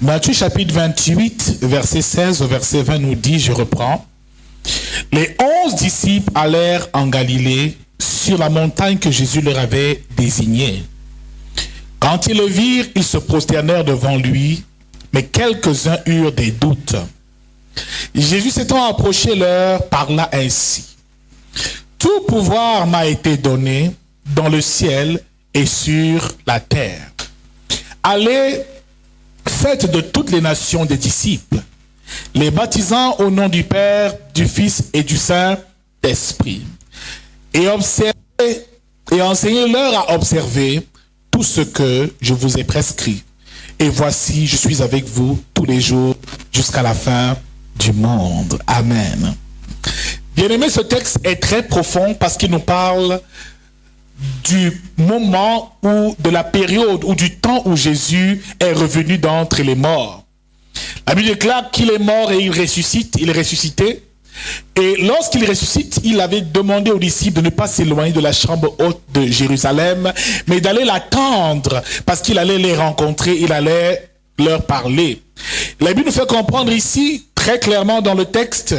Matthieu chapitre 28, verset 16 au verset 20 nous dit, je reprends, « Les 11 disciples allèrent en Galilée sur la montagne que Jésus leur avait désignée. Quand ils le virent, ils se prosternèrent devant lui, mais quelques-uns eurent des doutes. Jésus s'étant approché leur parla ainsi. « Tout pouvoir m'a été donné dans le ciel et sur la terre. Allez, faites de toutes les nations des disciples, les baptisant au nom du Père, du Fils et du Saint-Esprit, et enseignez-leur à observer tout ce que je vous ai prescrit. Et voici, je suis avec vous tous les jours jusqu'à la fin du monde. » Amen. Bien-aimé, ce texte est très profond parce qu'il nous parle du moment ou de la période ou du temps où Jésus est revenu d'entre les morts. La Bible déclare qu'il est mort et il ressuscite, il est ressuscité. Et lorsqu'il ressuscite, il avait demandé aux disciples de ne pas s'éloigner de la chambre haute de Jérusalem, mais d'aller l'attendre parce qu'il allait les rencontrer, il allait leur parler. La Bible nous fait comprendre ici, très clairement dans le texte,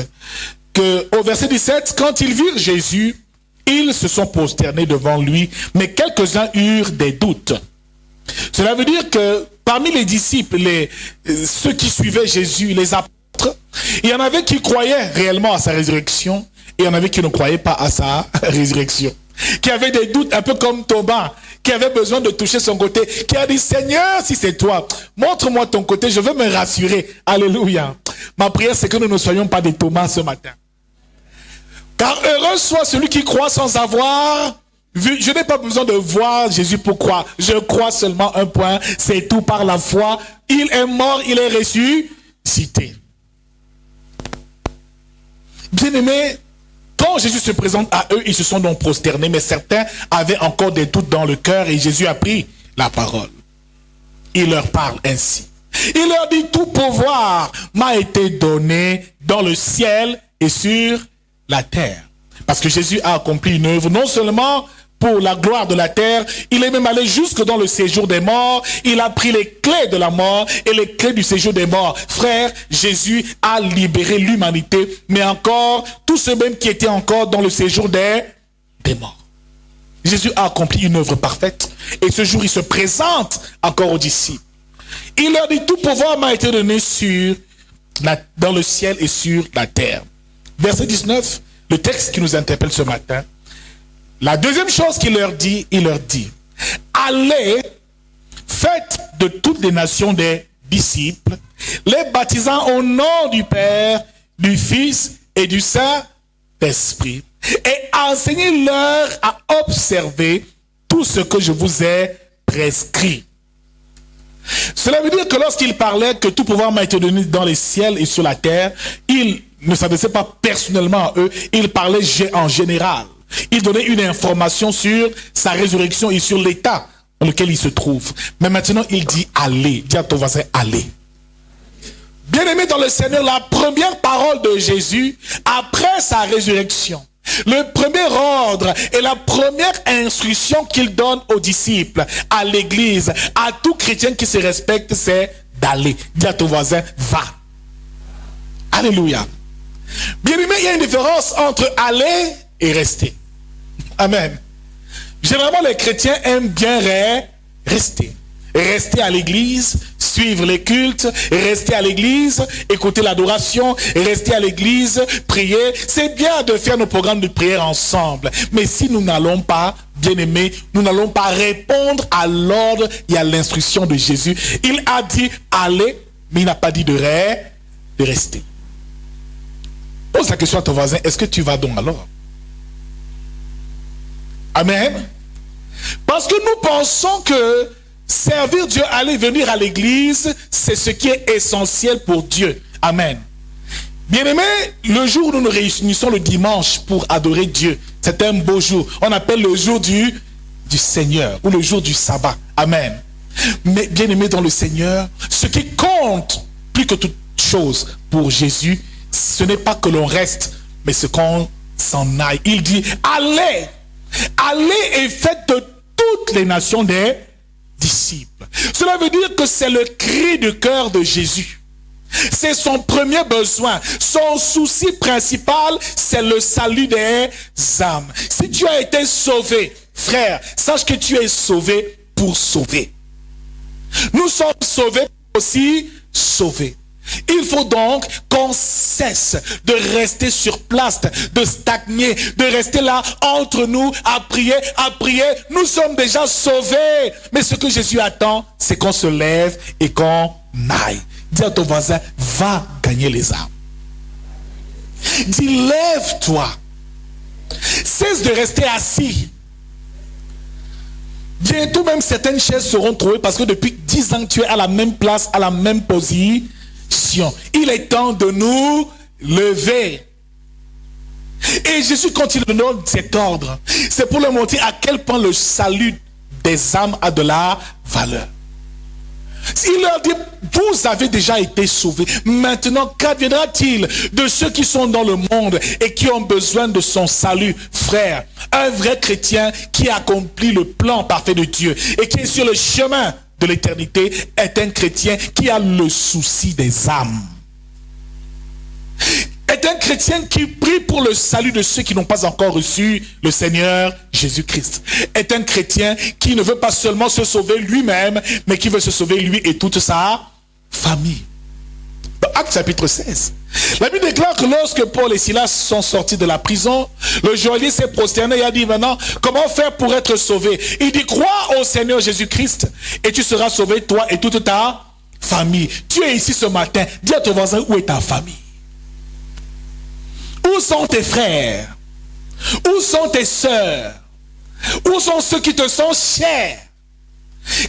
qu'au verset 17, quand ils virent Jésus, ils se sont prosternés devant lui, mais quelques-uns eurent des doutes. Cela veut dire que parmi les disciples, ceux qui suivaient Jésus, les apôtres, il y en avait qui croyaient réellement à sa résurrection, et il y en avait qui ne croyaient pas à sa résurrection. Qui avaient des doutes, un peu comme Thomas, qui avait besoin de toucher son côté, qui a dit, Seigneur, si c'est toi, montre-moi ton côté, je veux me rassurer. Alléluia. Ma prière, c'est que nous ne soyons pas des Thomas ce matin. Car heureux soit celui qui croit sans avoir vu. Je n'ai pas besoin de voir Jésus pour croire. Je crois seulement un point, c'est tout par la foi. Il est mort, il est ressuscité. Bien-aimés, quand Jésus se présente à eux, ils se sont donc prosternés, mais certains avaient encore des doutes dans le cœur et Jésus a pris la parole. Il leur parle ainsi. Il leur dit, tout pouvoir m'a été donné dans le ciel et sur la terre. Parce que Jésus a accompli une œuvre, non seulement pour la gloire de la terre, il est même allé jusque dans le séjour des morts, il a pris les clés de la mort et les clés du séjour des morts. Frère, Jésus a libéré l'humanité, mais encore, tous ceux même qui étaient encore dans le séjour des morts. Jésus a accompli une œuvre parfaite, et ce jour il se présente encore aux disciples. Il leur dit, tout pouvoir m'a été donné dans le ciel et sur la terre. Verset 19, le texte qui nous interpelle ce matin. La deuxième chose qu'il leur dit, il leur dit, allez, faites de toutes les nations des disciples, les baptisant au nom du Père, du Fils et du Saint-Esprit, et enseignez-leur à observer tout ce que je vous ai prescrit. Cela veut dire que lorsqu'il parlait que tout pouvoir m'a été donné dans les ciels et sur la terre, il ne s'adressait pas personnellement à eux, il parlait en général. Il donnait une information sur sa résurrection et sur l'état dans lequel il se trouve. Mais maintenant, il dit allez. Dis à ton voisin, allez. Bien-aimé dans le Seigneur, la première parole de Jésus, après sa résurrection, le premier ordre et la première instruction qu'il donne aux disciples, à l'église, à tout chrétien qui se respecte, c'est d'aller. Dis à ton voisin, va. Alléluia. Bien-aimé, il y a une différence entre aller et rester. Amen. Généralement, les chrétiens aiment bien rester. Rester à l'église, suivre les cultes, rester à l'église, écouter l'adoration, rester à l'église, prier. C'est bien de faire nos programmes de prière ensemble. Mais si nous n'allons pas, bien-aimés, nous n'allons pas répondre à l'ordre et à l'instruction de Jésus. Il a dit aller, mais il n'a pas dit de rester. Pose la question à ton voisin, est-ce que tu vas donc alors? Amen. Parce que nous pensons que servir Dieu, aller venir à l'église, c'est ce qui est essentiel pour Dieu. Amen. Bien-aimés, le jour où nous nous réunissons le dimanche pour adorer Dieu, c'est un beau jour. On appelle le jour du Seigneur ou le jour du sabbat. Amen. Mais bien-aimés dans le Seigneur, ce qui compte plus que toute chose pour Jésus, ce n'est pas que l'on reste, mais ce qu'on s'en aille. Il dit, allez et faites de toutes les nations des disciples. Cela veut dire que c'est le cri du cœur de Jésus. C'est son premier besoin. Son souci principal, c'est le salut des âmes. Si tu as été sauvé, frère, sache que tu es sauvé pour sauver. Nous sommes sauvés pour aussi sauver. Il faut donc qu'on cesse de rester sur place, de stagner, de rester là entre nous à prier, à prier. Nous sommes déjà sauvés. Mais ce que Jésus attend, c'est qu'on se lève et qu'on aille. Dis à ton voisin, va gagner les âmes. Dis, lève-toi. Cesse de rester assis. Bientôt même certaines chaises seront trouvées parce que depuis 10 ans tu es à la même place, à la même position. Il est temps de nous lever. Et Jésus, quand il donne cet ordre, c'est pour leur montrer à quel point le salut des âmes a de la valeur. Il leur dit, vous avez déjà été sauvés. Maintenant, qu'adviendra-t-il de ceux qui sont dans le monde et qui ont besoin de son salut? Frère, un vrai chrétien qui accomplit le plan parfait de Dieu et qui est sur le chemin de l'éternité est un chrétien qui a le souci des âmes. Est un chrétien qui prie pour le salut de ceux qui n'ont pas encore reçu le Seigneur Jésus-Christ. Est un chrétien qui ne veut pas seulement se sauver lui-même, mais qui veut se sauver lui et toute sa famille. Dans Actes chapitre 16, la Bible déclare que lorsque Paul et Silas sont sortis de la prison, le joaillier s'est prosterné et a dit, maintenant, comment faire pour être sauvé? Il dit, crois au Seigneur Jésus-Christ et tu seras sauvé, toi et toute ta famille. Tu es ici ce matin, dis à ton voisin, où est ta famille? Où sont tes frères? Où sont tes sœurs? Où sont ceux qui te sont chers?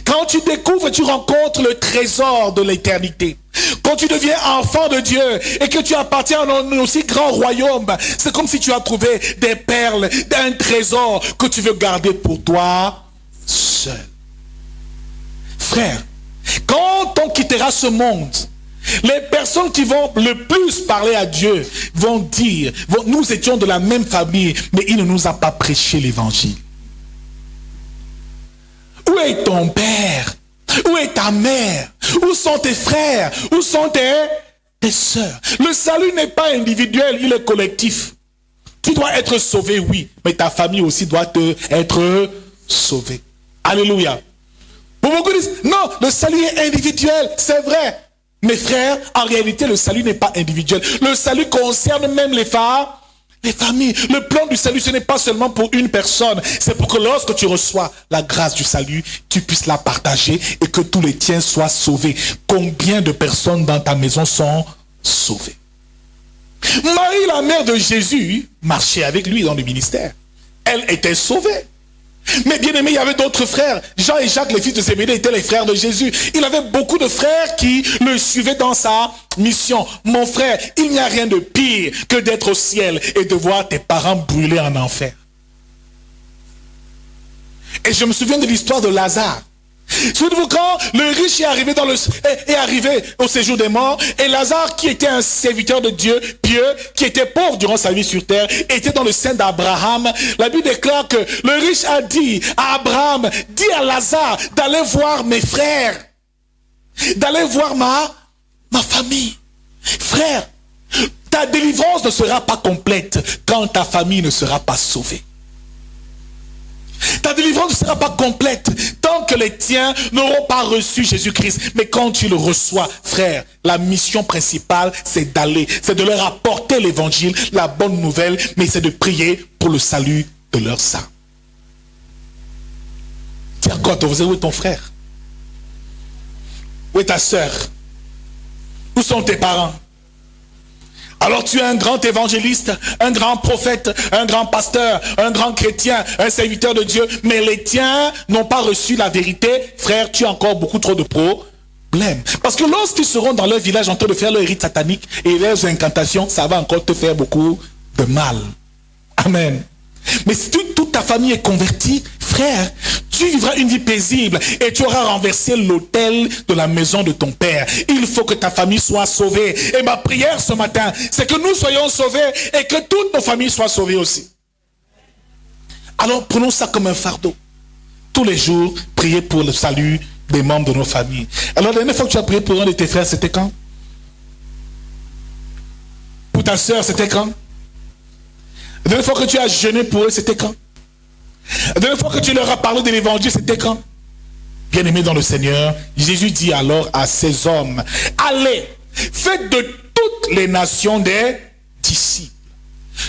Quand tu découvres, tu rencontres le trésor de l'éternité. Quand tu deviens enfant de Dieu et que tu appartiens à un aussi grand royaume, c'est comme si tu as trouvé des perles, un trésor que tu veux garder pour toi seul. Frère, quand on quittera ce monde, les personnes qui vont le plus parler à Dieu vont dire, nous étions de la même famille, mais il ne nous a pas prêché l'évangile. Où est ton père? Où est ta mère? Où sont tes frères? Où sont tes sœurs? Le salut n'est pas individuel, il est collectif. Tu dois être sauvé, oui, mais ta famille aussi doit être sauvée. Alléluia. Beaucoup disent, non, le salut est individuel, c'est vrai. Mes frères, en réalité, le salut n'est pas individuel. Le salut concerne même les familles. Le plan du salut, ce n'est pas seulement pour une personne. C'est pour que lorsque tu reçois la grâce du salut, tu puisses la partager et que tous les tiens soient sauvés. Combien de personnes dans ta maison sont sauvées? Marie, la mère de Jésus, marchait avec lui dans le ministère. Elle était sauvée. Mais bien aimé, il y avait d'autres frères. Jean et Jacques, les fils de Zébédée, étaient les frères de Jésus. Il avait beaucoup de frères qui le suivaient dans sa mission. Mon frère, il n'y a rien de pire que d'être au ciel et de voir tes parents brûler en enfer. Et je me souviens de l'histoire de Lazare. Souvenez-vous quand le riche est arrivé au séjour des morts, et Lazare, qui était un serviteur de Dieu pieux, qui était pauvre durant sa vie sur terre, était dans le sein d'Abraham. La Bible déclare que le riche a dit à Abraham, dis à Lazare d'aller voir mes frères, d'aller voir ma famille. Frère, ta délivrance ne sera pas complète quand ta famille ne sera pas sauvée. Ta délivrance ne sera pas complète tant que les tiens n'auront pas reçu Jésus-Christ. Mais quand tu le reçois, frère, la mission principale, c'est d'aller, c'est de leur apporter l'évangile, la bonne nouvelle, mais c'est de prier pour le salut de leur sang. Dis encore, où est ton frère? Où est ta sœur? Où sont tes parents? Alors tu es un grand évangéliste, un grand prophète, un grand pasteur, un grand chrétien, un serviteur de Dieu, mais les tiens n'ont pas reçu la vérité. Frère, tu as encore beaucoup trop de problèmes. Parce que lorsqu'ils seront dans leur village en train de faire leur rite satanique et leurs incantations, ça va encore te faire beaucoup de mal. Amen. Mais si toute ta famille est convertie, frère, tu vivras une vie paisible et tu auras renversé l'autel de la maison de ton père. Il faut que ta famille soit sauvée. Et ma prière ce matin, c'est que nous soyons sauvés et que toutes nos familles soient sauvées aussi. Alors prenons ça comme un fardeau. tous les jours, prier pour le salut des membres de nos familles. Alors, la dernière fois que tu as prié pour un de tes frères, c'était quand? Pour ta soeur, c'était quand? La dernière fois que tu as jeûné pour eux, c'était quand? La dernière fois que tu leur as parlé de l'évangile, c'était quand? Bien-aimés dans le Seigneur, Jésus dit alors à ces hommes, allez, faites de toutes les nations des disciples.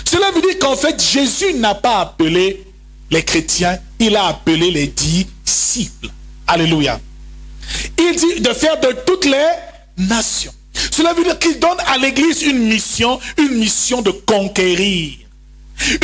Cela veut dire qu'en fait, Jésus n'a pas appelé les chrétiens, il a appelé les disciples. Alléluia. Il dit de faire de toutes les nations. Cela veut dire qu'il donne à l'église une mission de conquérir.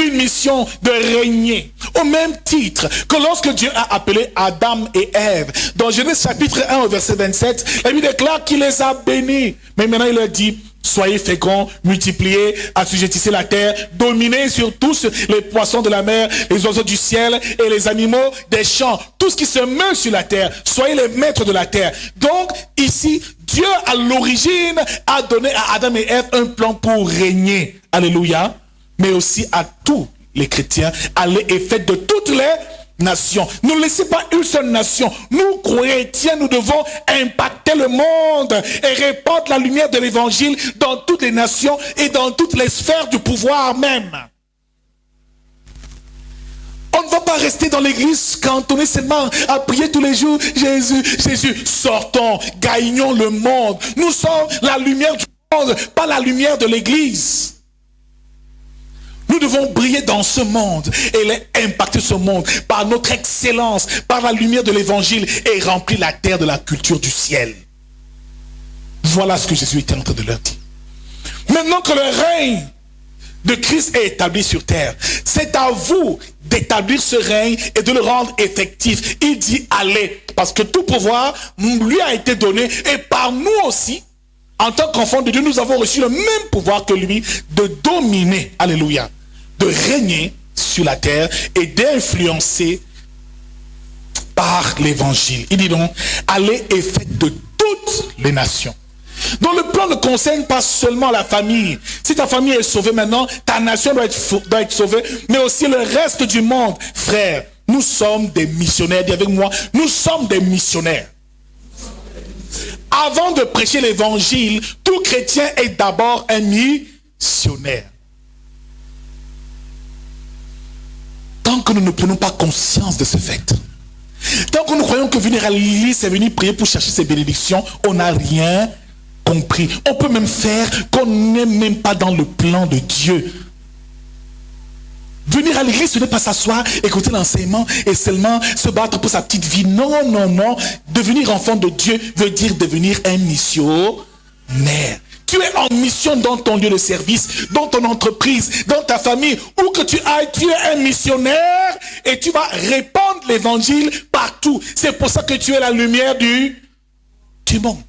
Une mission de régner. Au même titre que lorsque Dieu a appelé Adam et Ève, dans Genèse chapitre 1 au verset 27, la Bible déclare qu'il les a bénis. Mais maintenant il leur dit, soyez féconds, multipliez, assujettissez la terre, dominez sur tous les poissons de la mer, les oiseaux du ciel et les animaux des champs. Tout ce qui se meut sur la terre, soyez les maîtres de la terre. Donc ici, Dieu à l'origine a donné à Adam et Ève un plan pour régner. Alléluia. Mais aussi à tous les chrétiens, allez et faites de toutes les nations. Ne laissez pas une seule nation. Nous, chrétiens, nous devons impacter le monde et répandre la lumière de l'évangile dans toutes les nations et dans toutes les sphères du pouvoir même. On ne va pas rester dans l'église cantonné seulement à prier tous les jours. Jésus, Jésus, sortons, gagnons le monde. Nous sommes la lumière du monde, pas la lumière de l'église. Nous devons briller dans ce monde et impacter ce monde par notre excellence, par la lumière de l'évangile et remplir la terre de la culture du ciel. Voilà ce que Jésus était en train de leur dire. Maintenant que le règne de Christ est établi sur terre, c'est à vous d'établir ce règne et de le rendre effectif. Il dit allez, parce que tout pouvoir lui a été donné et par nous aussi, en tant qu'enfants de Dieu, nous avons reçu le même pouvoir que lui de dominer, alléluia, de régner sur la terre et d'influencer par l'évangile. Il dit donc, allez et faites de toutes les nations. Donc le plan ne concerne pas seulement la famille. Si ta famille est sauvée maintenant, ta nation doit être sauvée, mais aussi le reste du monde. Frères, nous sommes des missionnaires. Dis avec moi, nous sommes des missionnaires. Avant de prêcher l'évangile, tout chrétien est d'abord un missionnaire. Tant que nous ne prenons pas conscience de ce fait, tant que nous croyons que venir à l'église, c'est venir prier pour chercher ses bénédictions, on n'a rien compris. On peut même faire qu'on n'est même pas dans le plan de Dieu. Venir à l'église, ce n'est pas s'asseoir, écouter l'enseignement et seulement se battre pour sa petite vie. Non, non, non. Devenir enfant de Dieu veut dire devenir un missionnaire. Tu es en mission dans ton lieu de service, dans ton entreprise, dans ta famille, où que tu ailles, tu es un missionnaire et tu vas répandre l'évangile partout. C'est pour ça que tu es la lumière du monde.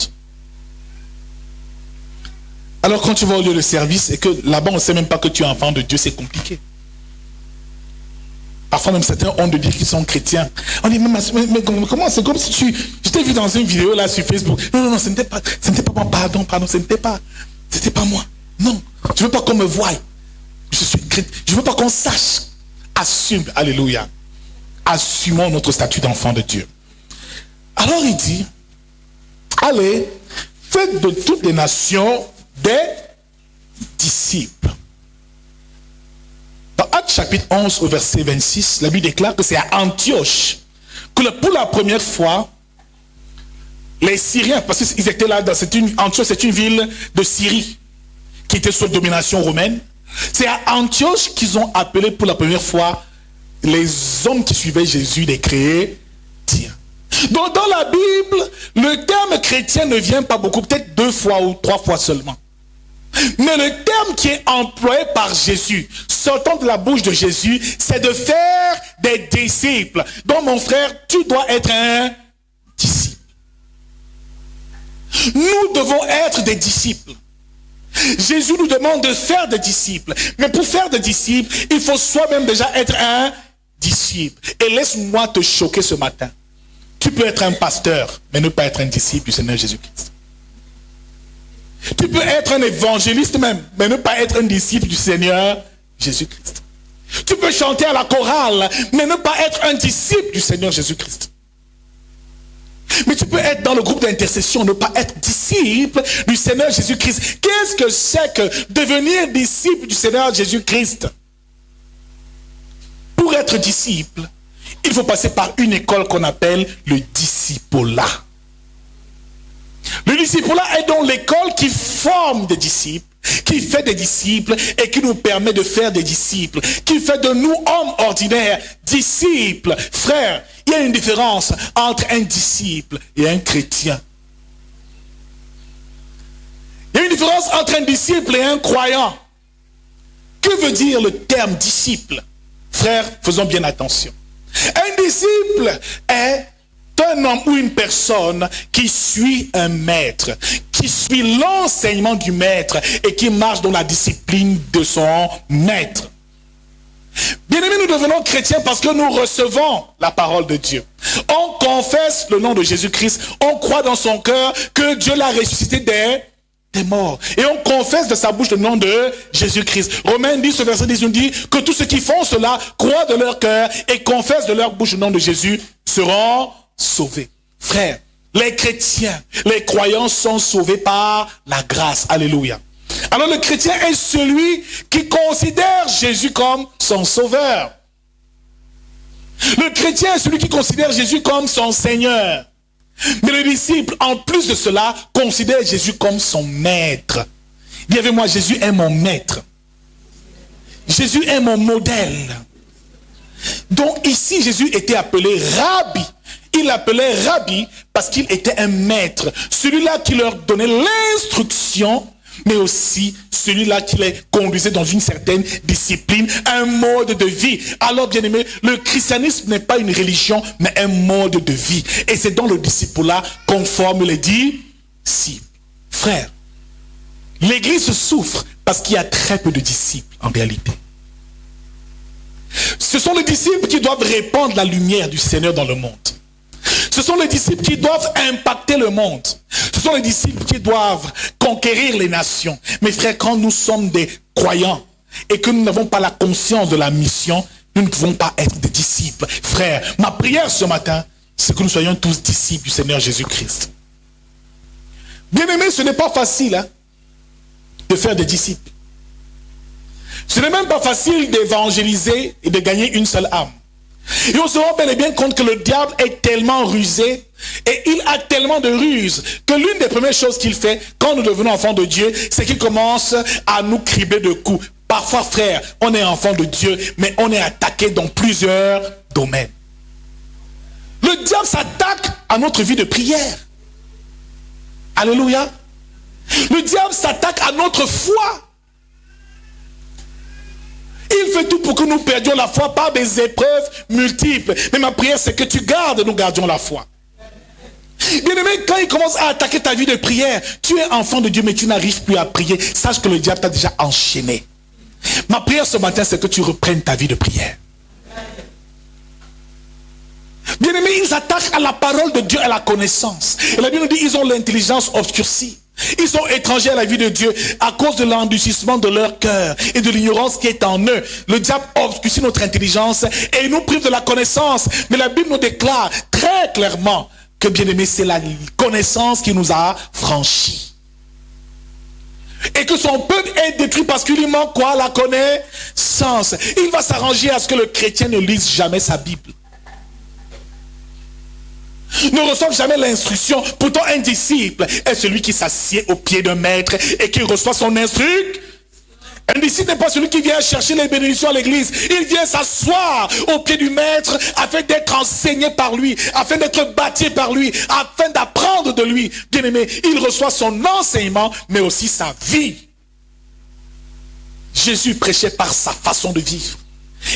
Alors quand tu vas au lieu de service et que là-bas on ne sait même pas que tu es enfant de Dieu, c'est compliqué. Parfois même certains ont de dire qu'ils sont chrétiens. On dit, mais comment c'est comme si je t'ai vu dans une vidéo là sur Facebook. Non, ce n'était pas moi, pardon, c'était pas moi. Non, je veux pas qu'on me voie. Je suis chrétien. Je veux pas qu'on sache. Assume, alléluia. Assumons notre statut d'enfant de Dieu. Alors il dit, allez, faites de toutes les nations des disciples. Dans Actes chapitre 11 au verset 26, la Bible déclare que c'est à Antioche que pour la première fois, les Syriens, parce qu'ils étaient là, Antioche c'est une ville de Syrie qui était sous domination romaine. C'est à Antioche qu'ils ont appelé pour la première fois les hommes qui suivaient Jésus des chrétiens. Donc dans la Bible, le terme chrétien ne vient pas beaucoup, peut-être 2 fois ou 3 fois seulement. Mais le terme qui est employé par Jésus, sortant de la bouche de Jésus, c'est de faire des disciples. Donc mon frère, tu dois être un disciple. Nous devons être des disciples. Jésus nous demande de faire des disciples. Mais pour faire des disciples, il faut soi-même déjà être un disciple. Et laisse-moi te choquer ce matin. Tu peux être un pasteur, mais ne pas être un disciple du Seigneur Jésus-Christ. Tu peux être un évangéliste même, mais ne pas être un disciple du Seigneur Jésus-Christ. Tu peux chanter à la chorale, mais ne pas être un disciple du Seigneur Jésus-Christ. Mais tu peux être dans le groupe d'intercession, ne pas être disciple du Seigneur Jésus-Christ. Qu'est-ce que c'est que devenir disciple du Seigneur Jésus-Christ? Pour être disciple, il faut passer par une école qu'on appelle le discipulat. Le discipulat est donc l'école qui forme des disciples, qui fait des disciples et qui nous permet de faire des disciples, qui fait de nous hommes ordinaires, disciples. Frères, il y a une différence entre un disciple et un chrétien. Il y a une différence entre un disciple et un croyant. Que veut dire le terme disciple? Frères, faisons bien attention. Un disciple est un homme ou une personne qui suit un maître, qui suit l'enseignement du maître et qui marche dans la discipline de son maître. Bien-aimés, nous devenons chrétiens parce que nous recevons la parole de Dieu. On confesse le nom de Jésus-Christ, on croit dans son cœur que Dieu l'a ressuscité des morts. Et on confesse de sa bouche le nom de Jésus-Christ. Romains 10, verset 10 nous dit que tous ceux qui font cela croient de leur cœur et confessent de leur bouche le nom de Jésus seront sauvés. Frères, les chrétiens, les croyants sont sauvés par la grâce. Alléluia. Alors le chrétien est celui qui considère Jésus comme son sauveur. Le chrétien est celui qui considère Jésus comme son Seigneur. Mais le disciple, en plus de cela, considère Jésus comme son maître. Dis avec moi, Jésus est mon maître. Jésus est mon modèle. Donc ici, Jésus était appelé Rabbi. Il l'appelait Rabbi parce qu'il était un maître. Celui-là qui leur donnait l'instruction, mais aussi celui-là qui les conduisait dans une certaine discipline, un mode de vie. Alors, bien aimé, le christianisme n'est pas une religion, mais un mode de vie. Et c'est dans le discipulat qu'on forme les disciples. Frères, l'Église souffre parce qu'il y a très peu de disciples en réalité. Ce sont les disciples qui doivent répandre la lumière du Seigneur dans le monde. Ce sont les disciples qui doivent impacter le monde. Ce sont les disciples qui doivent conquérir les nations. Mes frères, quand nous sommes des croyants et que nous n'avons pas la conscience de la mission, nous ne pouvons pas être des disciples. Frères, ma prière ce matin, c'est que nous soyons tous disciples du Seigneur Jésus-Christ. Bien-aimés, ce n'est pas facile de faire des disciples. Ce n'est même pas facile d'évangéliser et de gagner une seule âme. Et on se rend bel et bien compte que le diable est tellement rusé et il a tellement de ruses que l'une des premières choses qu'il fait quand nous devenons enfants de Dieu, c'est qu'il commence à nous cribler de coups. Parfois, frère, on est enfant de Dieu, mais on est attaqué dans plusieurs domaines. Le diable s'attaque à notre vie de prière. Alléluia. Le diable s'attaque à notre foi. Il fait tout pour que nous perdions la foi par des épreuves multiples. Mais ma prière, c'est que tu gardes, nous gardions la foi. Bien-aimé, quand il commence à attaquer ta vie de prière, tu es enfant de Dieu, mais tu n'arrives plus à prier. Sache que le diable t'a déjà enchaîné. Ma prière ce matin, c'est que tu reprennes ta vie de prière. Bien-aimé, ils attaquent à la parole de Dieu, à la connaissance. Et la Bible nous dit, ils ont l'intelligence obscurcie. Ils sont étrangers à la vie de Dieu à cause de l'endurcissement de leur cœur et de l'ignorance qui est en eux. Le diable obscurcit notre intelligence et il nous prive de la connaissance. Mais la Bible nous déclare très clairement que, bien aimé, c'est la connaissance qui nous a franchis. Et que son peuple est détruit parce qu'il lui manque quoi? La connaissance. Il va s'arranger à ce que le chrétien ne lise jamais sa Bible, ne reçoivent jamais l'instruction. Pourtant un disciple est celui qui s'assied au pied d'un maître et qui reçoit son instruction. Un disciple n'est pas celui qui vient chercher les bénédictions à l'église. Il vient s'asseoir au pied du maître afin d'être enseigné par lui, afin d'être bâti par lui, afin d'apprendre de lui. Bien aimé, il reçoit son enseignement, mais aussi sa vie. Jésus prêchait par sa façon de vivre.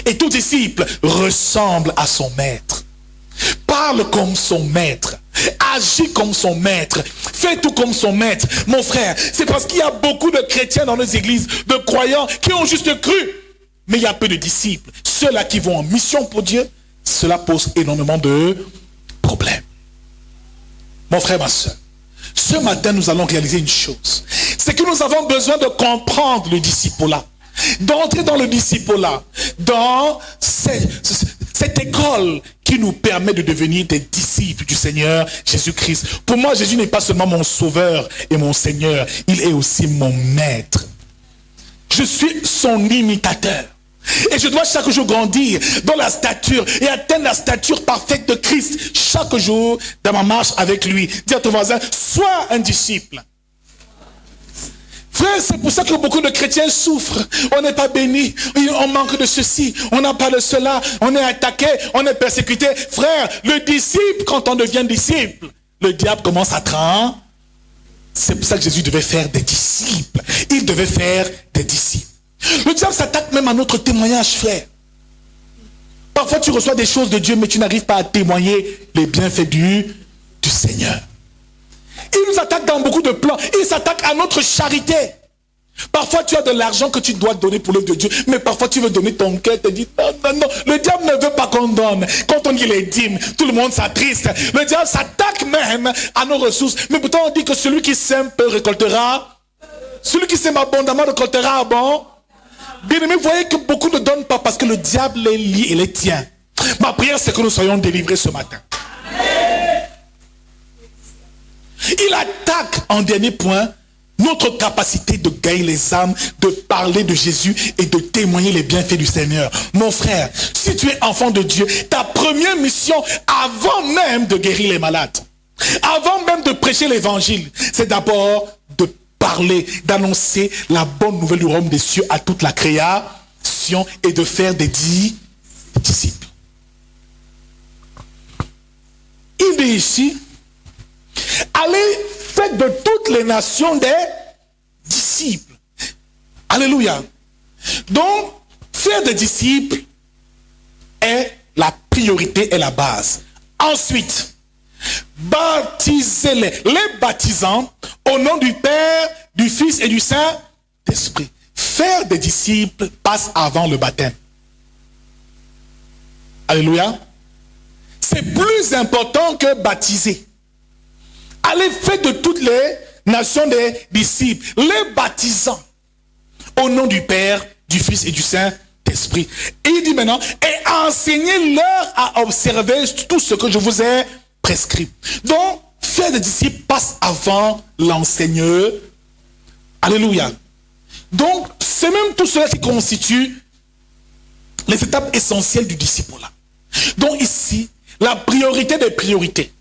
Et tout disciple ressemble à son maître. Parle comme son maître, agit comme son maître, fait tout comme son maître. Mon frère, c'est parce qu'il y a beaucoup de chrétiens dans nos églises, de croyants qui ont juste cru, mais il y a peu de disciples. Ceux-là qui vont en mission pour Dieu, cela pose énormément de problèmes. Mon frère, ma soeur, ce matin nous allons réaliser une chose, c'est que nous avons besoin de comprendre le discipulat. d'entrer dans le disciple-là, dans cette école qui nous permet de devenir des disciples du Seigneur Jésus-Christ. Pour moi, Jésus n'est pas seulement mon sauveur et mon Seigneur, il est aussi mon maître. Je suis son imitateur. Et je dois chaque jour grandir dans la stature et atteindre la stature parfaite de Christ chaque jour dans ma marche avec lui. Dis à ton voisin, sois un disciple. Frère, c'est pour ça que beaucoup de chrétiens souffrent. On n'est pas béni, on manque de ceci, on n'a pas de cela, on est attaqué, on est persécuté. Frère, le disciple, quand on devient disciple, le diable commence à trembler. C'est pour ça que Jésus devait faire des disciples. Il devait faire des disciples. Le diable s'attaque même à notre témoignage, frère. Parfois tu reçois des choses de Dieu, mais tu n'arrives pas à témoigner les bienfaits du Seigneur. Il nous attaque dans beaucoup de plans. Il s'attaque à notre charité. Parfois tu as de l'argent que tu dois donner pour l'œuvre de Dieu, mais parfois tu veux donner ton cœur, tu te dis non. Le diable ne veut pas qu'on donne. Quand on dit les dîmes, tout le monde s'attriste. Le diable s'attaque même à nos ressources. Mais pourtant on dit que celui qui sème peu récoltera. Celui qui sème abondamment récoltera bon. Bien aimé, vous voyez que beaucoup ne donnent pas parce que le diable les lie et les tient. Ma prière, c'est que nous soyons délivrés ce matin. Il attaque, en dernier point, notre capacité de gagner les âmes, de parler de Jésus et de témoigner les bienfaits du Seigneur. Mon frère, si tu es enfant de Dieu, ta première mission, avant même de guérir les malades, avant même de prêcher l'évangile, c'est d'abord de parler, d'annoncer la bonne nouvelle du royaume des cieux à toute la création et de faire des disciples. Il dit ici, allez, faites de toutes les nations des disciples. Alléluia. Donc, faire des disciples est la priorité et la base. Ensuite, baptisez-les. Les baptisants au nom du Père, du Fils et du Saint-Esprit. Faire des disciples passe avant le baptême. Alléluia. C'est plus important que baptiser. Allez, faites de toutes les nations des disciples, les baptisants au nom du Père, du Fils et du Saint-Esprit. Et il dit maintenant, et enseignez-leur à observer tout ce que je vous ai prescrit. Donc, faire des disciples passe avant l'enseigneur. Alléluia. Donc, c'est même tout cela qui constitue les étapes essentielles du disciple-là. Donc ici, la priorité des priorités,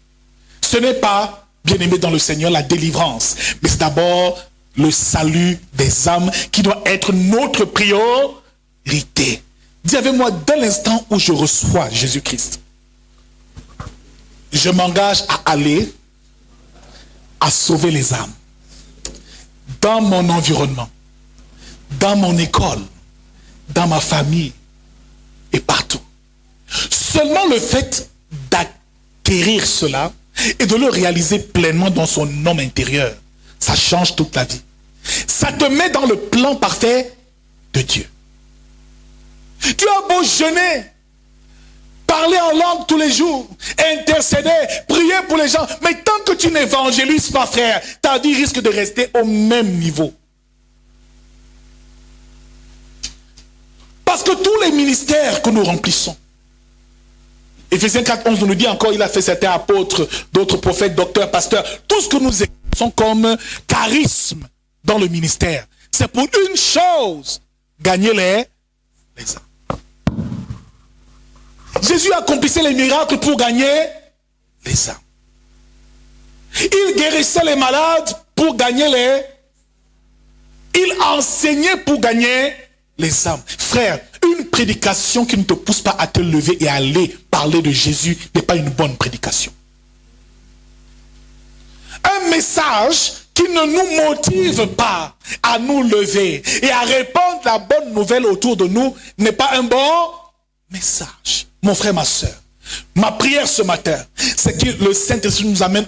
ce n'est pas, bien-aimé dans le Seigneur, la délivrance, mais c'est d'abord le salut des âmes qui doit être notre priorité. Dis avec moi, dès l'instant où je reçois Jésus-Christ, je m'engage à aller, à sauver les âmes, dans mon environnement, dans mon école, dans ma famille et partout. Seulement le fait d'acquérir cela et de le réaliser pleinement dans son homme intérieur, ça change toute la vie. Ça te met dans le plan parfait de Dieu. Tu as beau jeûner, parler en langue tous les jours, intercéder, prier pour les gens, mais tant que tu n'évangélises pas, frère, ta vie risque de rester au même niveau. Parce que tous les ministères que nous remplissons, Éphésiens 4:11 nous dit encore, il a fait certains apôtres, d'autres prophètes, docteurs, pasteurs, tout ce que nous exerçons comme charisme dans le ministère, c'est pour une chose, gagner les âmes. Jésus accomplissait les miracles pour gagner les âmes. Il guérissait les malades pour gagner il enseignait pour gagner les âmes. Frère, une prédication qui ne te pousse pas à te lever et à aller parler de Jésus n'est pas une bonne prédication. Un message qui ne nous motive pas à nous lever et à répandre la bonne nouvelle autour de nous n'est pas un bon message. Mon frère, ma soeur, ma prière ce matin, c'est que le Saint-Esprit nous amène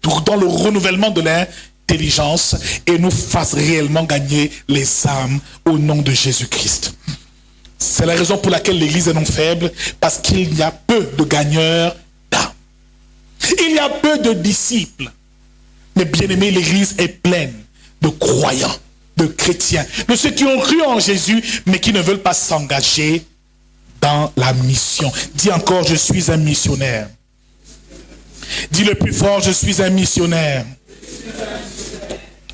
dans le renouvellement de l'intelligence et nous fasse réellement gagner les âmes au nom de Jésus-Christ. C'est la raison pour laquelle l'Église est non faible, parce qu'il y a peu de gagneurs d'âmes. Il y a peu de disciples. Mais bien aimé, l'Église est pleine de croyants. de chrétiens, de ceux qui ont cru en Jésus, mais qui ne veulent pas s'engager dans la mission. Dis encore, je suis un missionnaire. Dis le plus fort, je suis un missionnaire.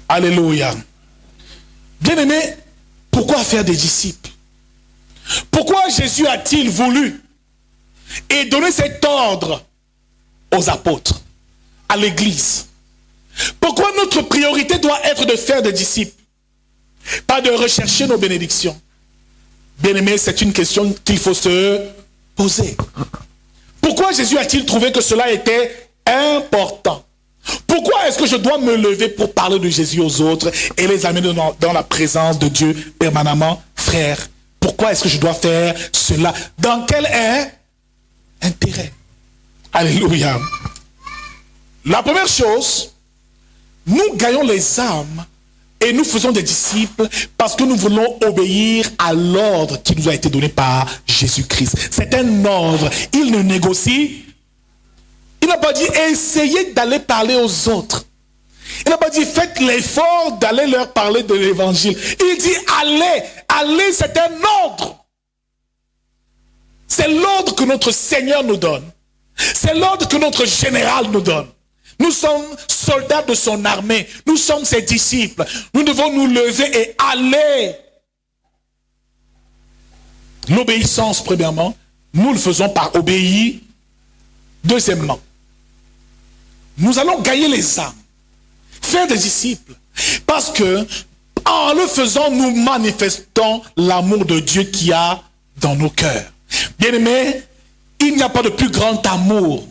Alléluia. Bien-aimé, pourquoi faire des disciples? Pourquoi Jésus a-t-il voulu et donné cet ordre aux apôtres, à l'église? Pourquoi notre priorité doit être de faire des disciples, pas de rechercher nos bénédictions? Bien-aimé, c'est une question qu'il faut se poser. Pourquoi Jésus a-t-il trouvé que cela était important? Pourquoi est-ce que je dois me lever pour parler de Jésus aux autres et les amener dans la présence de Dieu permanemment? Frère, pourquoi est-ce que je dois faire cela? Dans quel intérêt? Alléluia. La première chose, nous gagnons les âmes et nous faisons des disciples parce que nous voulons obéir à l'ordre qui nous a été donné par Jésus-Christ. C'est un ordre. Il ne négocie. Il n'a pas dit essayez d'aller parler aux autres. Il n'a pas dit faites l'effort d'aller leur parler de l'évangile. Il dit allez, allez, c'est un ordre. C'est l'ordre que notre Seigneur nous donne. C'est l'ordre que notre général nous donne. Nous sommes soldats de son armée. Nous sommes ses disciples. Nous devons nous lever et aller. L'obéissance, premièrement, nous le faisons par obéir. Deuxièmement, nous allons gagner les âmes, faire des disciples, parce que en le faisant, nous manifestons l'amour de Dieu qu'il y a dans nos cœurs. Bien-aimés, il n'y a pas de plus grand amour,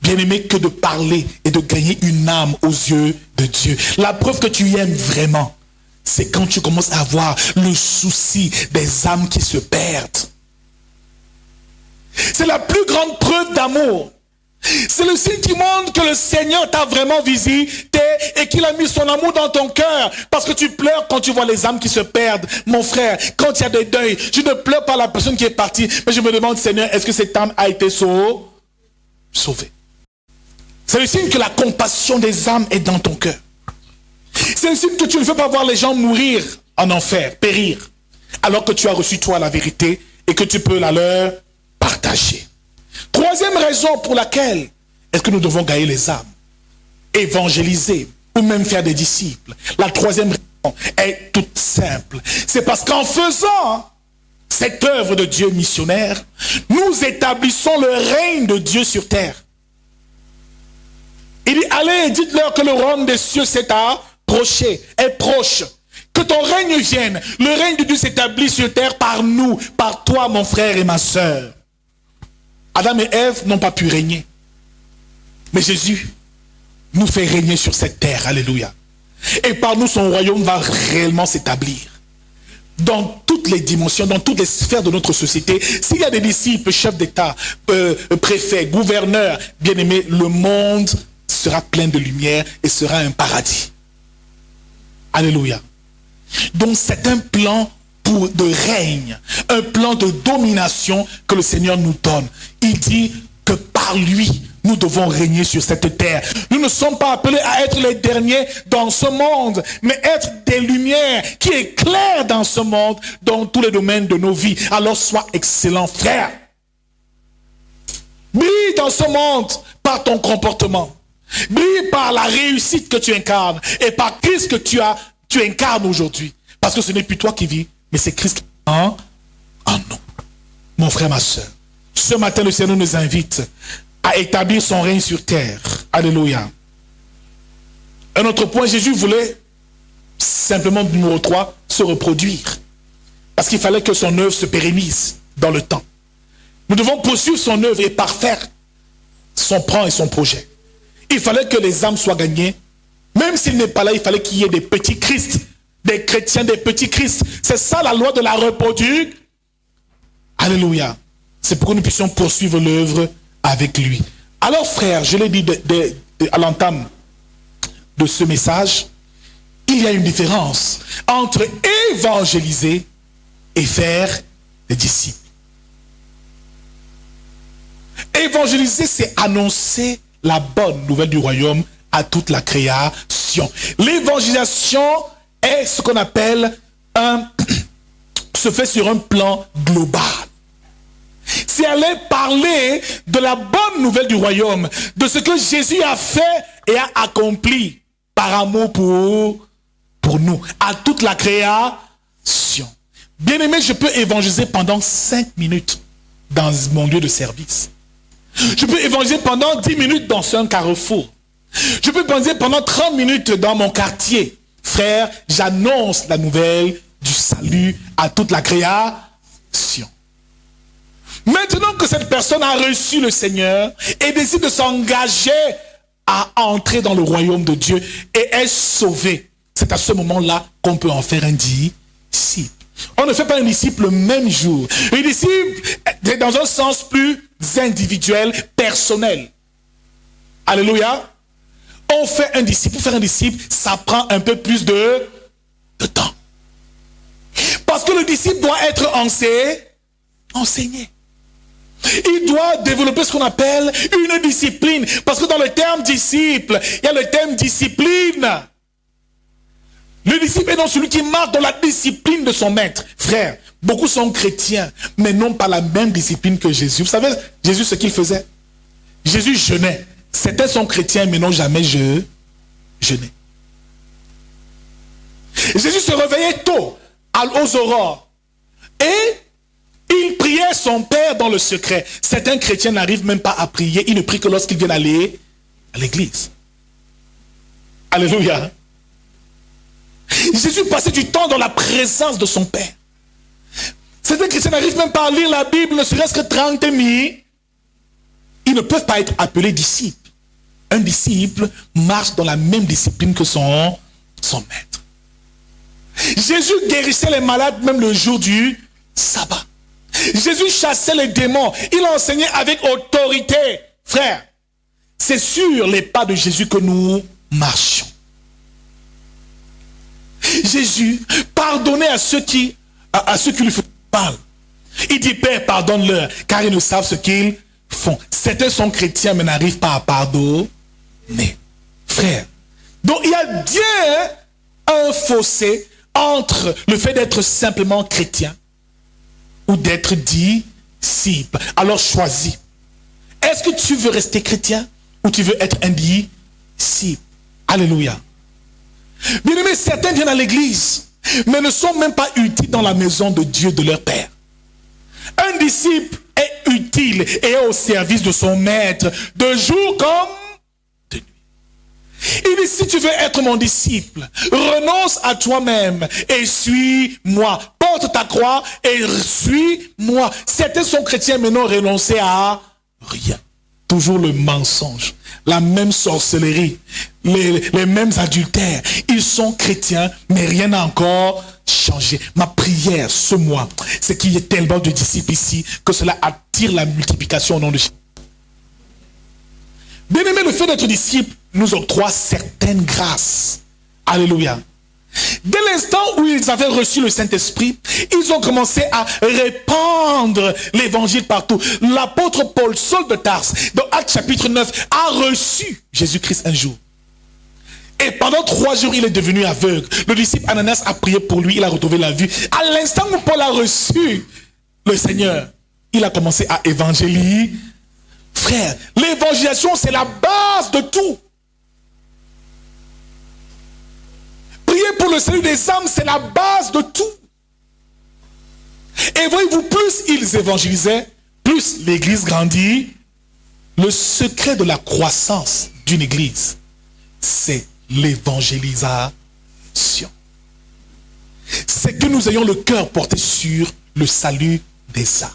bien-aimé, que de parler et de gagner une âme aux yeux de Dieu. La preuve que tu aimes vraiment, c'est quand tu commences à avoir le souci des âmes qui se perdent. C'est la plus grande preuve d'amour. C'est le signe qui montre que le Seigneur t'a vraiment visité et qu'il a mis son amour dans ton cœur. Parce que tu pleures quand tu vois les âmes qui se perdent. Mon frère, quand il y a des deuils, je ne pleure pas la personne qui est partie, mais je me demande, Seigneur, est-ce que cette âme a été sauvée? C'est le signe que la compassion des âmes est dans ton cœur. C'est le signe que tu ne veux pas voir les gens mourir en enfer, périr, alors que tu as reçu toi la vérité et que tu peux la leur partager. Troisième raison pour laquelle est-ce que nous devons gagner les âmes, évangéliser ou même faire des disciples. La troisième raison est toute simple. C'est parce qu'en faisant cette œuvre de Dieu missionnaire, nous établissons le règne de Dieu sur terre. Il dit, allez et dites-leur que le royaume des cieux s'est approché, est proche. Que ton règne vienne. Le règne de Dieu s'établit sur terre par nous, par toi, mon frère et ma sœur. Adam et Ève n'ont pas pu régner. Mais Jésus nous fait régner sur cette terre. Alléluia. Et par nous, son royaume va réellement s'établir. Dans toutes les dimensions, dans toutes les sphères de notre société. S'il y a des disciples, chefs d'État, préfets, gouverneurs, bien-aimés, le monde sera plein de lumière et sera un paradis. Alléluia. Donc c'est un plan de règne, un plan de domination que le Seigneur nous donne. Il dit que par lui, nous devons régner sur cette terre. Nous ne sommes pas appelés à être les derniers dans ce monde, mais être des lumières qui éclairent dans ce monde, dans tous les domaines de nos vies. Alors sois excellent, frère. Brille dans ce monde par ton comportement. Brille par la réussite que tu incarnes et par Christ que tu incarnes aujourd'hui. Parce que ce n'est plus toi qui vis, mais c'est Christ qui est en nous. Mon frère, ma soeur, ce matin, le Seigneur nous invite à établir son règne sur terre. Alléluia. Un autre point, Jésus voulait simplement, numéro 3, se reproduire. Parce qu'il fallait que son œuvre se pérennise dans le temps. Nous devons poursuivre son œuvre et parfaire son plan et son projet. Il fallait que les âmes soient gagnées. Même s'il n'est pas là, il fallait qu'il y ait des petits Christ. Des chrétiens, des petits Christ. C'est ça la loi de la reproduction. Alléluia. C'est pour que nous puissions poursuivre l'œuvre avec lui. Alors frère, je l'ai dit à l'entame de ce message, il y a une différence entre évangéliser et faire des disciples. Évangéliser, c'est annoncer la bonne nouvelle du royaume à toute la création. L'évangélisation est ce qu'on appelle se fait sur un plan global. C'est aller parler de la bonne nouvelle du royaume, de ce que Jésus a fait et a accompli par amour pour nous, à toute la création. Bien aimé, je peux évangéliser pendant 5 minutes dans mon lieu de service. Je peux évangéliser pendant 10 minutes dans un carrefour. Je peux évangéliser pendant 30 minutes dans mon quartier. Frère, j'annonce la nouvelle du salut à toute la création. Maintenant que cette personne a reçu le Seigneur et décide de s'engager à entrer dans le royaume de Dieu et est sauvé, c'est à ce moment-là qu'on peut en faire un disciple. On ne fait pas un disciple le même jour. Un disciple est dans un sens plus individuel, personnel. Alléluia. On fait un disciple. Pour faire un disciple, ça prend un peu plus de temps. Parce que le disciple doit être enseigné. Il doit développer ce qu'on appelle une discipline. Parce que dans le terme disciple, il y a le terme discipline. Le disciple est donc celui qui marche dans la discipline de son maître. Frère, beaucoup sont chrétiens, mais n'ont pas la même discipline que Jésus. Vous savez, Jésus, ce qu'il faisait? Jésus jeûnait. Certains sont chrétiens, mais n'ont jamais jeûné. Jésus se réveillait tôt, aux aurores. Et il priait son Père dans le secret. Certains chrétiens n'arrivent même pas à prier. Ils ne prient que lorsqu'ils viennent aller à l'église. Alléluia. Jésus passait du temps dans la présence de son Père. Certains chrétiens n'arrivent même pas à lire la Bible, ne serait-ce que 30 minutes. Ils ne peuvent pas être appelés disciples. Un disciple marche dans la même discipline que son maître. Jésus guérissait les malades même le jour du sabbat. Jésus chassait les démons. Il enseignait avec autorité. Frère, c'est sur les pas de Jésus que nous marchons. Jésus pardonnait à ceux qui lui font mal. Il dit, Père, pardonne-leur, car ils ne savent ce qu'ils font. Certains sont chrétiens, mais n'arrivent pas à pardonner. Frère, donc il y a bien un fossé entre le fait d'être simplement chrétien ou d'être disciple. Alors choisis. Est-ce que tu veux rester chrétien ou tu veux être un disciple? Alléluia. Bien aimé, certains viennent à l'église, mais ne sont même pas utiles dans la maison de Dieu, de leur Père. Un disciple est utile et est au service de son maître, de jour comme de nuit. Il dit, si tu veux être mon disciple, renonce à toi-même et suis-moi. Porte ta croix et suis-moi. Certains sont chrétiens, mais n'ont renoncé à rien. Toujours le mensonge, la même sorcellerie, les mêmes adultères. Ils sont chrétiens, mais rien n'a encore changé. Ma prière ce mois, c'est qu'il y ait tellement de disciples ici que cela attire la multiplication au nom de Jésus. Bien aimé, le fait d'être disciple nous octroie certaines grâces. Alléluia. Dès l'instant où ils avaient reçu le Saint-Esprit, ils ont commencé à répandre l'évangile partout. L'apôtre Paul, Saul de Tarse, dans Actes chapitre 9, a reçu Jésus-Christ un jour. Et pendant 3 jours, il est devenu aveugle. Le disciple Ananias a prié pour lui, il a retrouvé la vue. À l'instant où Paul a reçu le Seigneur, il a commencé à évangéliser. Frère, l'évangélisation, c'est la base de tout. Prier pour le salut des âmes, c'est la base de tout. Et voyez-vous, plus ils évangélisaient, plus l'église grandit. Le secret de la croissance d'une église, c'est l'évangélisation. C'est que nous ayons le cœur porté sur le salut des âmes.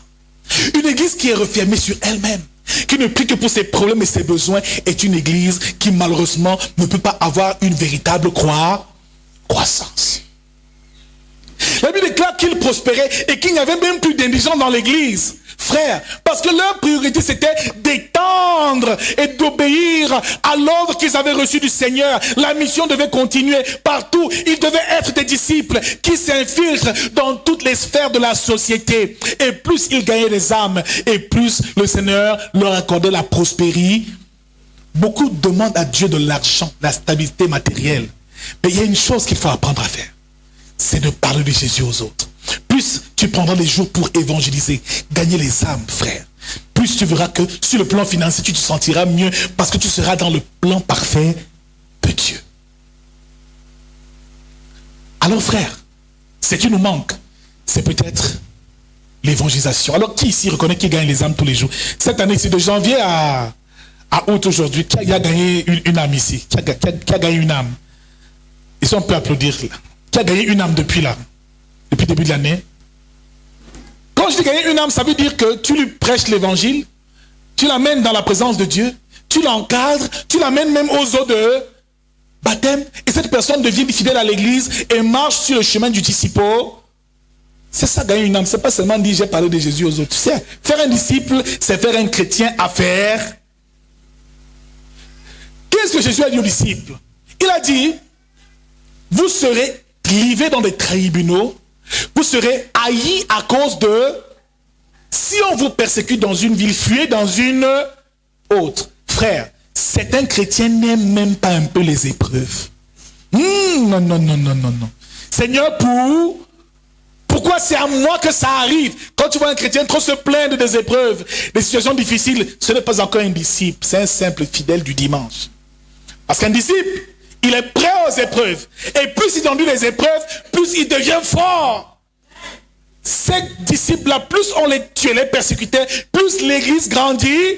Une église qui est refermée sur elle-même, qui ne prie que pour ses problèmes et ses besoins, est une église qui malheureusement ne peut pas avoir une véritable croissance. La Bible déclare qu'ils prospéraient et qu'il n'y avait même plus d'indigents dans l'église. Frère, parce que leur priorité c'était d'étendre et d'obéir à l'ordre qu'ils avaient reçu du Seigneur. La mission devait continuer partout. Ils devaient être des disciples qui s'infiltrent dans toutes les sphères de la société. Et plus ils gagnaient des âmes, et plus le Seigneur leur accordait la prospérité. Beaucoup demandent à Dieu de l'argent, la stabilité matérielle. Mais il y a une chose qu'il faut apprendre à faire. c'est de parler de Jésus aux autres. Plus tu prendras les jours pour évangéliser, gagner les âmes, frère. Plus tu verras que sur le plan financier, tu te sentiras mieux parce que tu seras dans le plan parfait de Dieu. Alors frère, ce qui nous manque, c'est peut-être l'évangélisation. Alors qui ici reconnaît qui gagne les âmes tous les jours? Cette année, c'est de janvier à août aujourd'hui, qui a gagné une âme ici? Qui a gagné une âme? Ici on peut applaudir là. Qui a gagné une âme depuis là? Depuis le début de l'année? Quand je dis gagner une âme, ça veut dire que tu lui prêches l'évangile, tu l'amènes dans la présence de Dieu, tu l'encadres, tu l'amènes même aux eaux de baptême, et cette personne devient fidèle à l'église et marche sur le chemin du disciple. C'est ça gagner une âme, c'est pas seulement dire j'ai parlé de Jésus aux autres. Tu sais, faire un disciple, c'est faire un chrétien à faire. Qu'est-ce que Jésus a dit aux disciples? Il a dit, vous serez livrés dans des tribunaux, vous serez haïs à cause de... Si on vous persécute dans une ville, fuyez dans une autre. Frère, certains chrétiens n'aiment même pas un peu les épreuves. Non. Seigneur, pourquoi c'est à moi que ça arrive? Quand tu vois un chrétien trop se plaindre des épreuves, des situations difficiles, ce n'est pas encore un disciple, c'est un simple fidèle du dimanche. Parce qu'un disciple, il est prêt aux épreuves. Et plus il enduit les épreuves, plus il devient fort. Ces disciples-là, plus on les tuait, les persécutait, plus l'église grandit,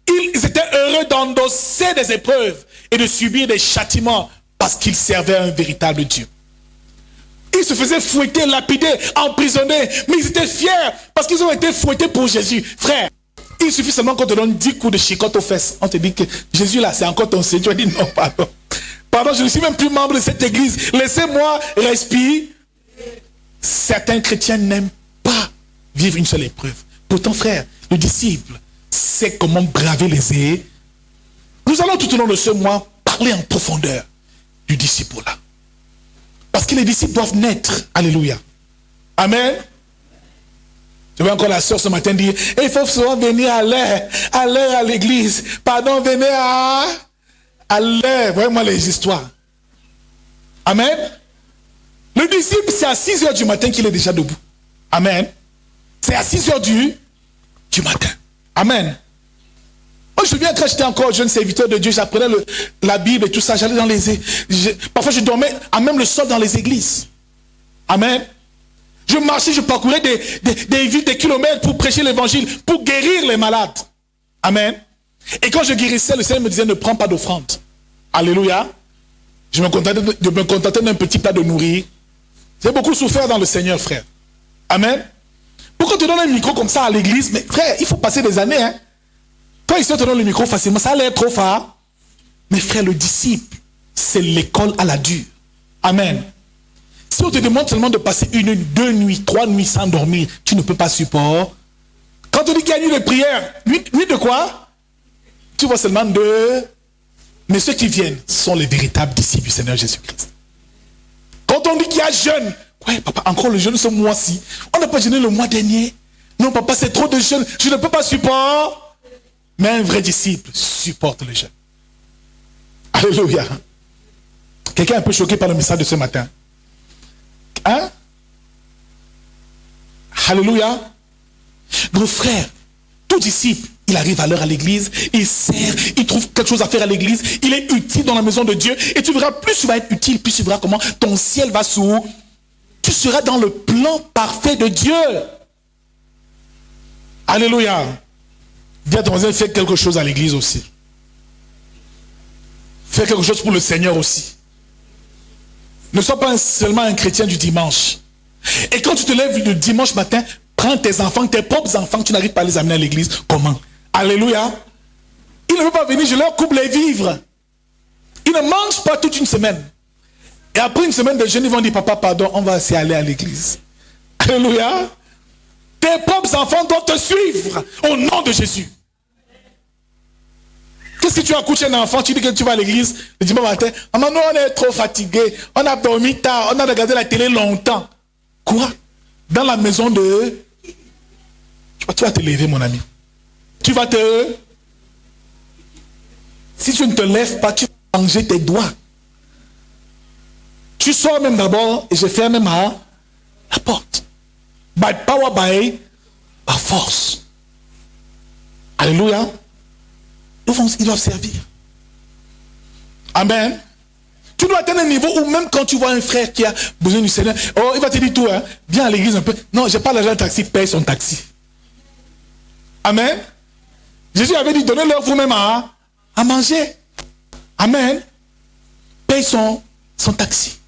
ils étaient heureux d'endosser des épreuves et de subir des châtiments parce qu'ils servaient un véritable Dieu. Ils se faisaient fouetter, lapider, emprisonner, mais ils étaient fiers parce qu'ils ont été fouettés pour Jésus. Frère, il suffit seulement qu'on te donne 10 coups de chicotte aux fesses. On te dit que Jésus là, c'est encore ton Seigneur. Tu vas dire non, pardon. Pardon, je ne suis même plus membre de cette église. Laissez-moi respirer. Certains chrétiens n'aiment pas vivre une seule épreuve. Pourtant, frère, le disciple sait comment braver les épreuves. Nous allons tout au long de ce mois parler en profondeur du disciple là. Parce que les disciples doivent naître. Alléluia. Amen. Je vois encore la sœur ce matin dire, il faut souvent venir à l'heure à l'église. Pardon, venez à l'heure. Voyez-moi les histoires. Amen. Le disciple, c'est à 6 heures du matin qu'il est déjà debout. Amen. C'est à 6 heures du matin. Amen. Moi, je me souviens quand j'étais encore jeune serviteur de Dieu, j'apprenais la Bible et tout ça. J'allais dans parfois, je dormais à même le sol dans les églises. Amen. Je marchais, je parcourais des villes, des kilomètres pour prêcher l'évangile, pour guérir les malades. Amen. Et quand je guérissais, le Seigneur me disait, ne prends pas d'offrande. Alléluia. Je me contentais d'un petit plat de nourrir. J'ai beaucoup souffert dans le Seigneur, frère. Amen. Pourquoi tu donnes un micro comme ça à l'église? Mais frère, il faut passer des années. Hein? Quand ils se donnent le micro facilement, ça allait être trop fort. Mais frère, le disciple, c'est l'école à la dure. Amen. Si on te demande seulement de passer 1, 2 nuits, 3 nuits sans dormir, tu ne peux pas supporter. Quand on dit qu'il y a une nuit de prière, nuit de quoi? Tu vois seulement 2. Mais ceux qui viennent sont les véritables disciples du Seigneur Jésus-Christ. Quand on dit qu'il y a jeûne, ouais, papa, encore le jeûne ce mois-ci. On n'a pas jeûné le mois dernier. Non, papa, c'est trop de jeûne. Je ne peux pas supporter. Mais un vrai disciple supporte le jeûne. Alléluia. Quelqu'un est un peu choqué par le message de ce matin? Hein? Alléluia. Mon frère, tout disciple, il arrive à l'heure à l'église, il sert, il trouve quelque chose à faire à l'église, il est utile dans la maison de Dieu, et tu verras, plus tu vas être utile, plus tu verras comment ton ciel va s'ouvrir. Tu seras dans le plan parfait de Dieu. Alléluia. Dis à ton voisin, fais quelque chose à l'église aussi. Fais quelque chose pour le Seigneur aussi. Ne sois pas seulement un chrétien du dimanche. Et quand tu te lèves le dimanche matin, prends tes enfants, tes propres enfants, tu n'arrives pas à les amener à l'église. Comment? Alléluia. Ils ne veulent pas venir, je leur coupe les vivres. Ils ne mangent pas toute une semaine. Et après une semaine de jeûne, ils vont dire, papa, pardon, on va aussi aller à l'église. Alléluia. Tes propres enfants doivent te suivre au nom de Jésus. Qu'est-ce que tu as couché un enfant, tu dis que tu vas à l'église le dimanche matin, maman, nous on est trop fatigués, on a dormi tard, on a regardé la télé longtemps. Quoi? Dans la maison de... Tu vas te lever, mon ami. Tu vas te... Si tu ne te lèves pas, tu vas manger tes doigts. Tu sors même d'abord et je ferme même la porte. By power, by force. Alléluia. Ils doivent servir. Amen. Tu dois atteindre un niveau où même quand tu vois un frère qui a besoin du Seigneur, oh, il va te dire tout, hein, viens à l'église un peu. Non, j'ai pas l'argent de taxi, paye son taxi. Amen. Jésus avait dit, donnez-leur vous-même à manger. Amen. Paye son taxi.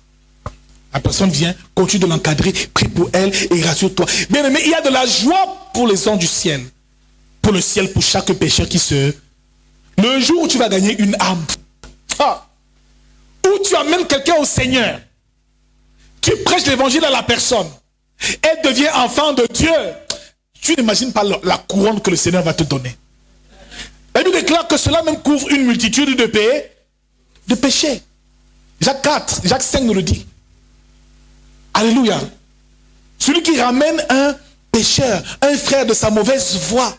La personne vient, continue de l'encadrer, prie pour elle et rassure-toi. Bien aimé, il y a de la joie pour les gens du ciel. Pour le ciel, pour chaque pécheur qui se... Le jour où tu vas gagner une âme, où tu amènes quelqu'un au Seigneur, tu prêches l'évangile à la personne, elle devient enfant de Dieu. Tu n'imagines pas la couronne que le Seigneur va te donner. La Bible déclare que cela même couvre une multitude de péchés. Jacques 4, Jacques 5 nous le dit. Alléluia. Celui qui ramène un pécheur, un frère de sa mauvaise voie,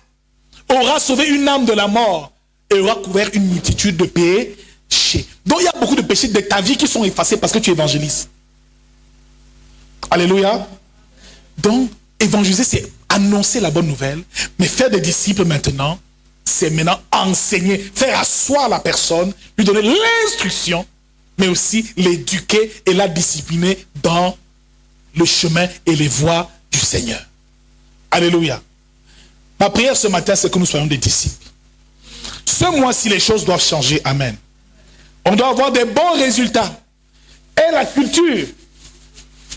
aura sauvé une âme de la mort et aura couvert une multitude de péchés. Donc il y a beaucoup de péchés de ta vie qui sont effacés parce que tu évangélises. Alléluia. Donc évangéliser, c'est annoncer la bonne nouvelle, mais faire des disciples maintenant, c'est maintenant enseigner, faire asseoir la personne, lui donner l'instruction, mais aussi l'éduquer et la discipliner dans le chemin et les voies du Seigneur. Alléluia. Ma prière ce matin, c'est que nous soyons des disciples. Ce mois-ci, les choses doivent changer. Amen. On doit avoir des bons résultats. Et la culture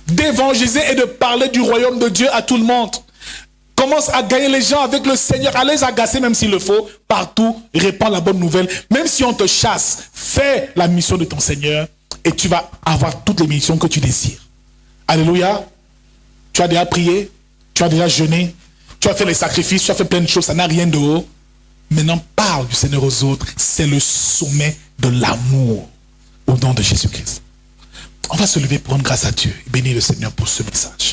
d'évangéliser et de parler du royaume de Dieu à tout le monde. Commence à gagner les gens avec le Seigneur, à les agacer même s'il le faut, partout, répands la bonne nouvelle. Même si on te chasse, fais la mission de ton Seigneur et tu vas avoir toutes les missions que tu désires. Alléluia. Tu as déjà prié, tu as déjà jeûné, tu as fait les sacrifices, tu as fait plein de choses, ça n'a rien de haut. Maintenant, parle du Seigneur aux autres. C'est le sommet de l'amour au nom de Jésus-Christ. On va se lever pour rendre grâce à Dieu et bénir le Seigneur pour ce message.